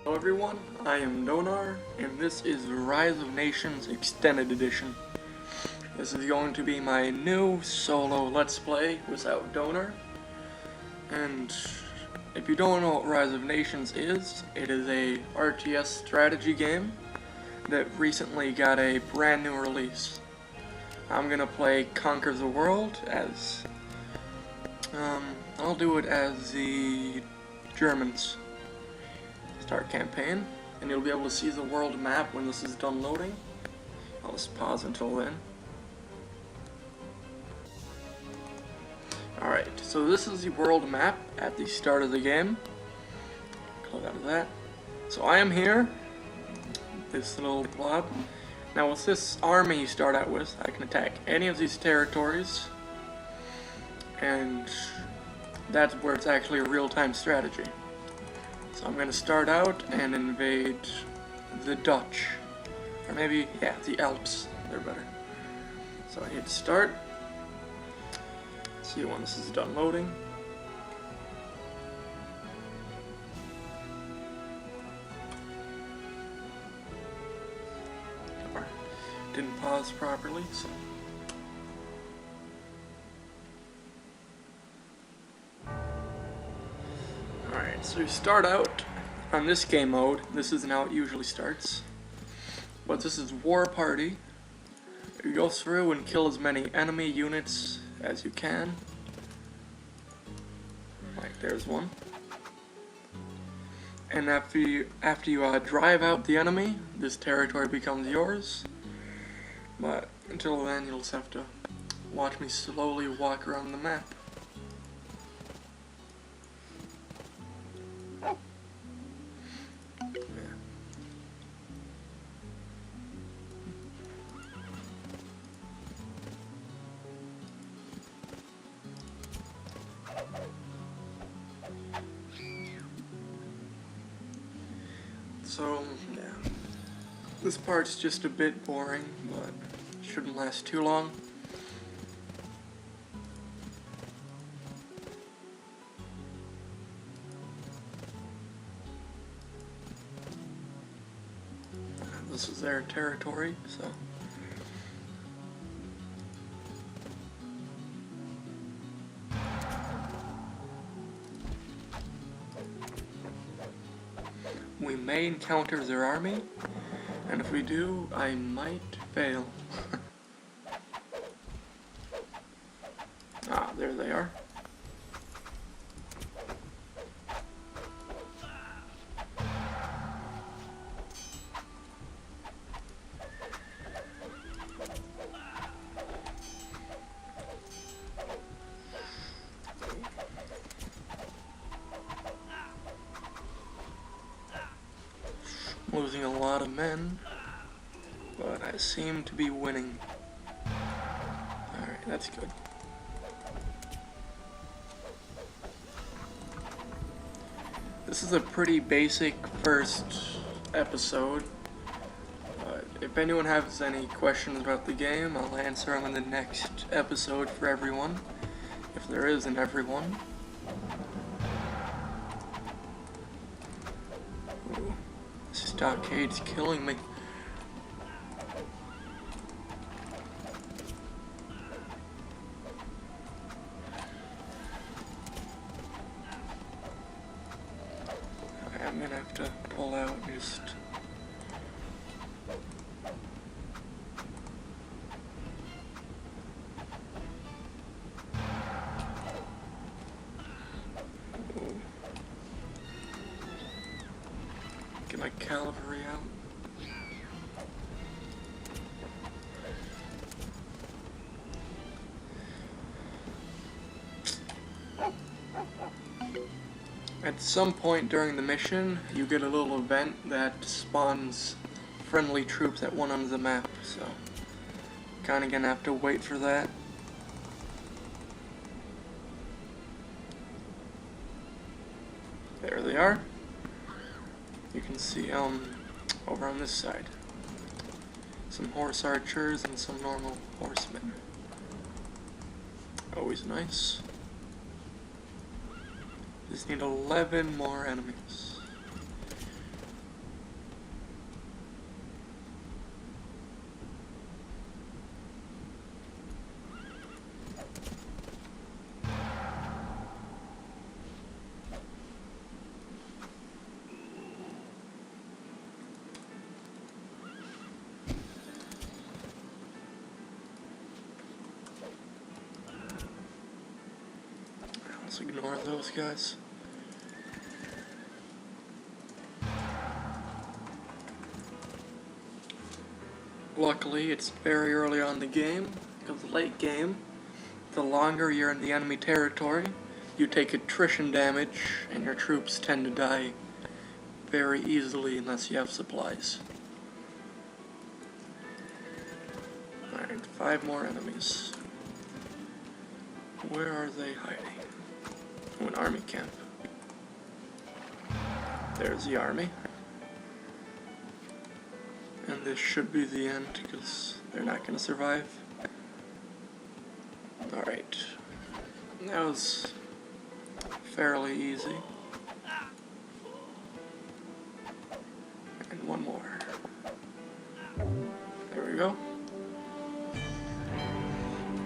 Hello everyone, I am Donar, and this is Rise of Nations Extended Edition. This is going to be my new solo Let's Play without Donar. And if you don't know what Rise of Nations is, it is a RTS strategy game that recently got a brand new release. I'm gonna play Conquer the World as... I'll do it as the Germans. Start campaign, and you'll be able to see the world map when this is done loading. I'll just pause until then. Alright, so this is the world map at the start of the game. Close out of that. So I am here, this little blob. Now with this army you start out with, I can attack any of these territories, and that's where it's actually a real-time strategy. So I'm going to start out and invade the Dutch, or maybe, yeah, the Alps, they're better. So I hit start, see when this is done loading. Or didn't pause properly, so. Alright, so you start out on this game mode. This isn't how it usually starts, but this is War Party. You go through and kill as many enemy units as you can. Like, there's one. And after you drive out the enemy, this territory becomes yours. But until then, you'll just have to watch me slowly walk around the map. So, yeah, this part's just a bit boring, but shouldn't last too long. This is their territory, so. We may encounter their army, and if we do, I might fail. Ah, there they are. Losing a lot of men, but I seem to be winning. Alright, that's good. This is a pretty basic first episode. If anyone has any questions about the game, I'll answer them in the next episode for everyone, if there is an everyone. Stockade's killing me. I'm gonna have to pull out just... Get my cavalry out. At some point during the mission, you get a little event that spawns friendly troops at one end of the map, so kinda gonna have to wait for that. There they are. You can see over on this side some horse archers and some normal horsemen. Always nice. Just need 11 more enemies. Let's ignore those guys. Luckily, it's very early on in the game, because late game, the longer you're in the enemy territory, you take attrition damage, and your troops tend to die very easily unless you have supplies. Alright, 5 more enemies. Where are they hiding? Oh, an army camp. There's the army. And this should be the end, because they're not going to survive. Alright. That was fairly easy. And one more. There we go.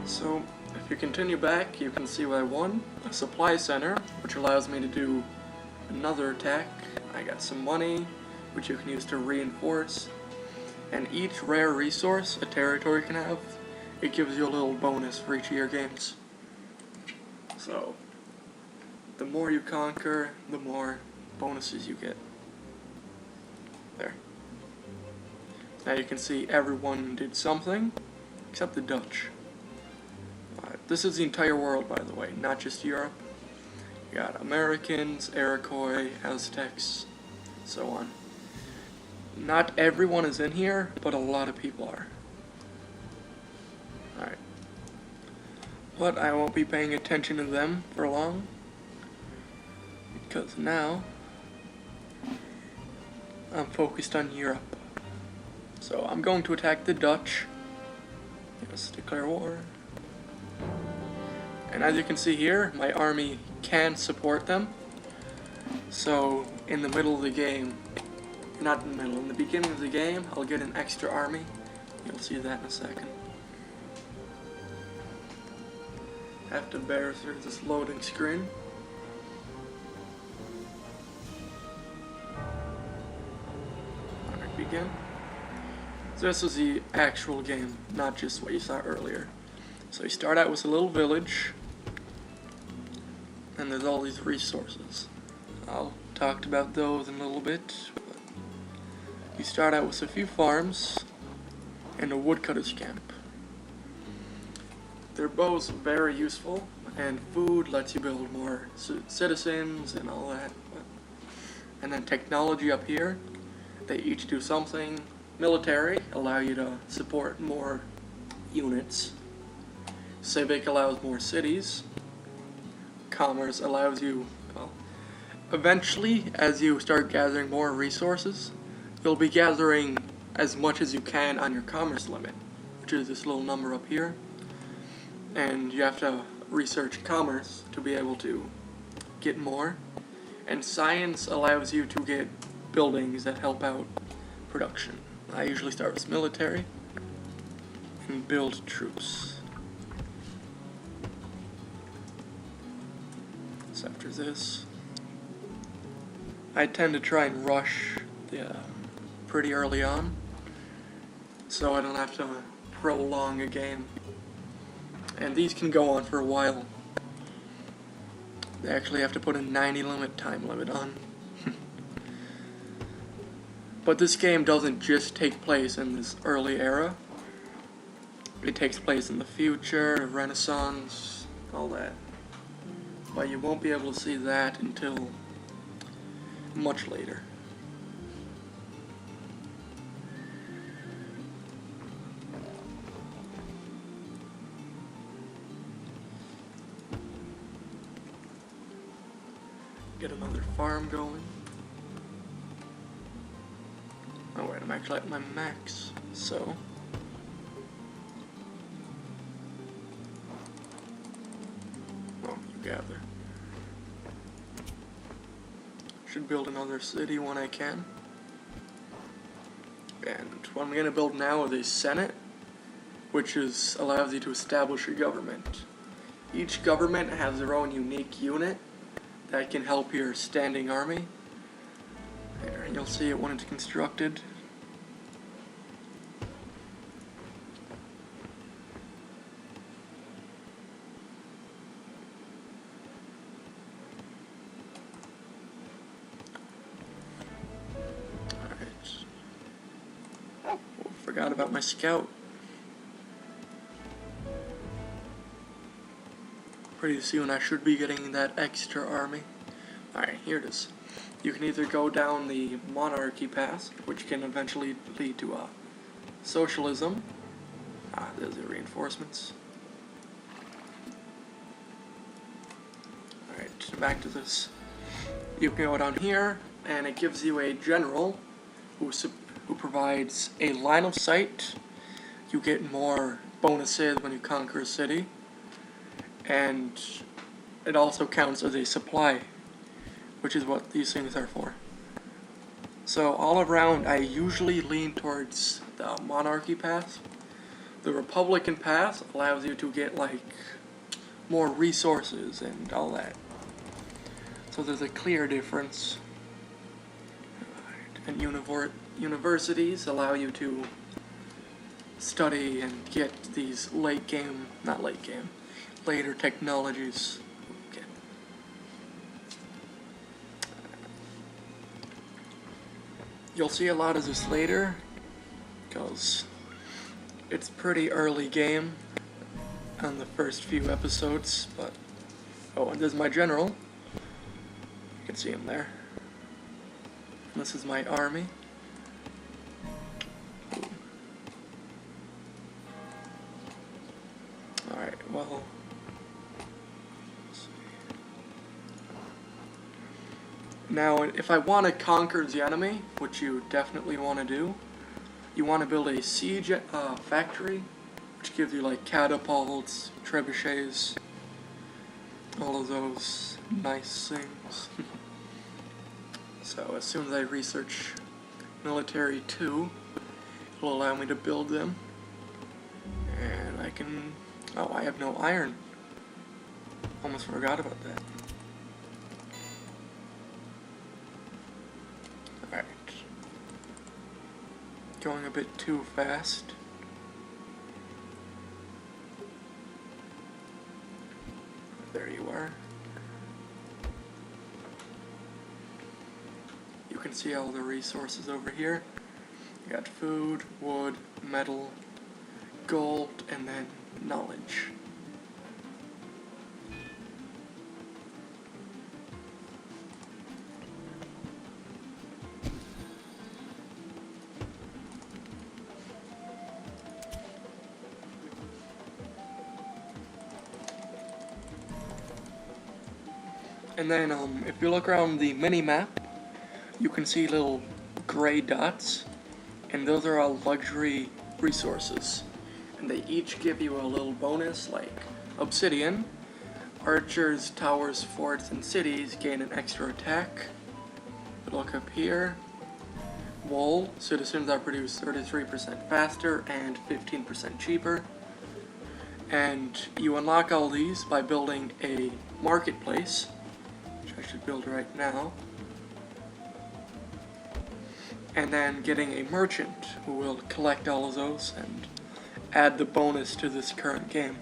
So, if you continue back, you can see what I won. A supply center, which allows me to do another attack. I got some money, which you can use to reinforce. And each rare resource a territory can have, it gives you a little bonus for each of your games. So, the more you conquer, the more bonuses you get. There. Now you can see everyone did something, except the Dutch. This is the entire world, by the way, not just Europe. You got Americans, Iroquois, Aztecs, so on. Not everyone is in here, but a lot of people are. Alright. But I won't be paying attention to them for long, because now I'm focused on Europe. So I'm going to attack the Dutch. Yes, declare war. And as you can see here, my army can support them. So in the middle of the game, not in the middle, in the beginning of the game, I'll get an extra army. You'll see that in a second. Have to bear through this loading screen. Alright, begin. So this is the actual game, not just what you saw earlier. So you start out with a little village, and there's all these resources. I'll talk about those in a little bit. But you start out with a few farms and a woodcutter's camp. They're both very useful, and food lets you build more citizens and all that. And then technology up here, they each do something. Military allow you to support more units. Civic allows more cities. Commerce allows you, well, eventually, as you start gathering more resources, you'll be gathering as much as you can on your commerce limit, which is this little number up here. And you have to research commerce to be able to get more. And science allows you to get buildings that help out production. I usually start with military and build troops. So after this, I tend to try and rush pretty early on, so I don't have to prolong a game. And these can go on for a while. They actually have to put a 90 time limit on. But this game doesn't just take place in this early era. It takes place in the future, Renaissance, all that. But you won't be able to see that until much later. Get another farm going. Oh wait, I'm actually at my max, so you gather. Should build another city when I can. And what I'm gonna build now is a Senate, which allows you to establish a government. Each government has their own unique unit that can help your standing army. There, and you'll see it when it's constructed. forgot about my scout. Pretty soon I should be getting that extra army. Alright, here it is. You can either go down the monarchy path, which can eventually lead to socialism. There's the reinforcements. Alright, back to this. You can go down here, and it gives you a general who provides a line of sight. You get more bonuses when you conquer a city, and it also counts as a supply, which is what these things are for. So all around, I usually lean towards the monarchy path. The Republican path allows you to get like more resources and all that. So there's a clear difference. And universities allow you to study and get these later technologies. Okay. You'll see a lot of this later, because it's pretty early game on the first few episodes, but... Oh, and there's my general. You can see him there. And this is my army. Alright, well... Now, if I want to conquer the enemy, which you definitely want to do, you want to build a siege factory, which gives you like catapults, trebuchets, all of those nice things. So as soon as I research military 2, it'll allow me to build them, and I can... Oh, I have no iron. Almost forgot about that. Alright. Going a bit too fast. There you are. You can see all the resources over here. You got food, wood, metal, gold, and then knowledge. And then if you look around the mini-map, you can see little gray dots, and those are all luxury resources. And they each give you a little bonus, like obsidian. Archers, towers, forts, and cities gain an extra attack. Look up here. Wool, citizens are produced 33% faster and 15% cheaper. And you unlock all these by building a marketplace, which I should build right now. And then getting a merchant who will collect all of those and add the bonus to this current game.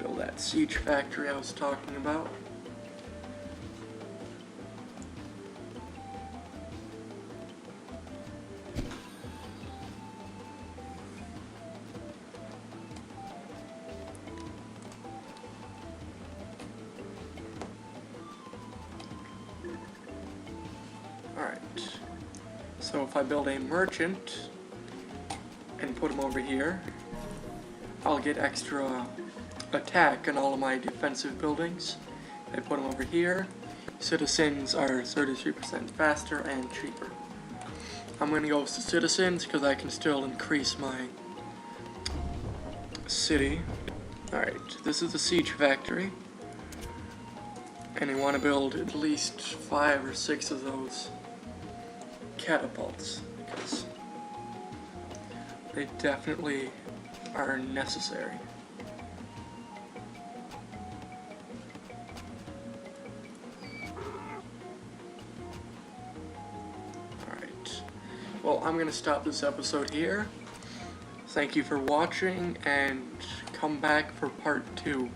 Build that siege factory I was talking about. Alright, so if I build a merchant and put him over here, I'll get extra attack on all of my defensive buildings. I put them over here. Citizens are 33% faster and cheaper. I'm going to go with the citizens because I can still increase my city. Alright, this is the siege factory. And you want to build at least 5 or 6 of those catapults, because they definitely are necessary. Alright, well, I'm going to stop this episode here. Thank you for watching, and come back for part 2.